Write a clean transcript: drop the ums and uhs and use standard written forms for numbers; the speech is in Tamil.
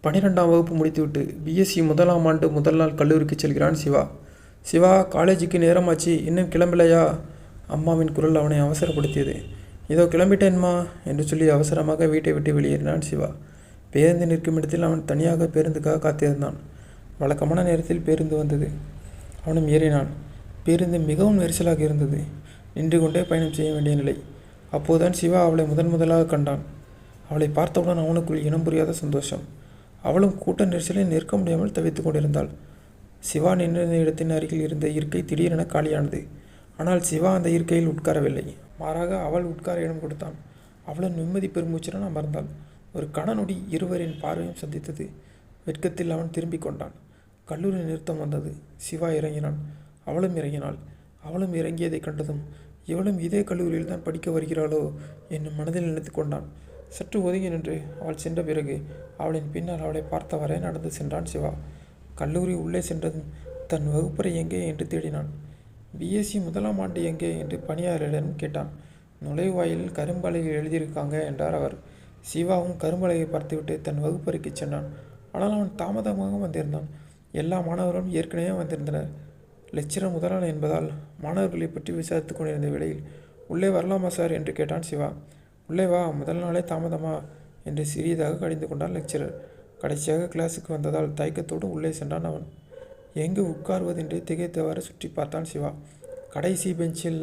12ஆம் வகுப்பு முடித்துவிட்டு பிஎஸ்சி முதலாம் ஆண்டு முதல் நாள் கல்லூரிக்கு செல்கிறான் சிவா. சிவா, காலேஜுக்கு நேரமாச்சு, இன்னும் கிளம்பலையா? அம்மாவின் குரல் அவனை அவசரப்படுத்தியது. இதோ கிளம்பிட்டேன்மா என்று சொல்லி அவசரமாக வீட்டை விட்டு வெளியேறினான் சிவா. பேருந்து நிற்கும் இடத்தில் அவன் தனியாக பேருந்துக்காக காத்திருந்தான். வழக்கமான நேரத்தில் பேருந்து வந்தது. அவனும் ஏறினான். பேருந்து மிகவும் நெரிசலாக இருந்தது. நின்று கொண்டே பயணம் செய்ய வேண்டிய நிலை. அப்போதுதான் சிவா அவளை முதலாக கண்டான். அவளை பார்த்தவுடன் அவனுக்குள் இனம் புரியாத சந்தோஷம். அவளும் கூட்ட நெரிசலில் நிற்க முடியாமல் தவித்துக் கொண்டிருந்தாள். சிவா நின்றிருந்த இடத்தின் அருகில் இருந்த இருக்கை திடீரென காலியானது. ஆனால் சிவா அந்த இருக்கையில் உட்காரவில்லை. மாறாக அவள் உட்கார இடம் கொடுத்தான். அவளும் நிம்மதி பெருமூச்சுடன் அமர்ந்தாள். ஒரு கணநொடி இருவரின் பார்வையும் சந்தித்தது. வெட்கத்தில் அவன் திரும்பிக் கொண்டான். கல்லூரி நிறுத்தம் வந்தது. சிவா இறங்கினான். அவளும் இறங்கினாள். அவளும் இறங்கியதை கண்டதும் இவளும் இதே கல்லூரியில் தான் படிக்க வருகிறாளோ என்னும் மனதில் நினைத்து கொண்டான். சற்று ஒதுங்கி நின்று அவள் சென்ற பிறகு அவளின் பின்னால் அவளை பார்த்தவரை நடந்து சென்றான் சிவா. கல்லூரி உள்ளே சென்றதும் தன் வகுப்பறை எங்கே என்று தேடினான். பிஎஸ்சி முதலாம் ஆண்டு எங்கே என்று பணியாளரிடம் கேட்டான். நுழைவாயிலில் கரும்பலகையில் எழுதியிருக்காங்க என்றார் அவர். சிவாவும் கரும்பலகையை பார்த்துவிட்டு தன் வகுப்பறைக்கு சென்றான். ஆனால் அவன் தாமதமாக வந்திருந்தான். எல்லா மாணவர்களும் ஏற்கனவே வந்திருந்தனர். லெக்சரர் முதல் நாள் என்பதால் மாணவர்களை பற்றி விசாரித்து கொண்டிருந்த வேளையில், உள்ளே வரலாமா சார் என்று கேட்டான் சிவா. உள்ளே வா, முதல் நாளே தாமதமா என்று சிறியதாக கடிந்து கொண்டான் லெக்சரர். கடைசியாக கிளாஸுக்கு வந்ததால் தயக்கத்தோடு உள்ளே சென்றான் அவன். எங்கு உட்கார்வதென்று திகைத்தவாறு சுற்றி பார்த்தான் சிவா. கடைசி பெஞ்சில்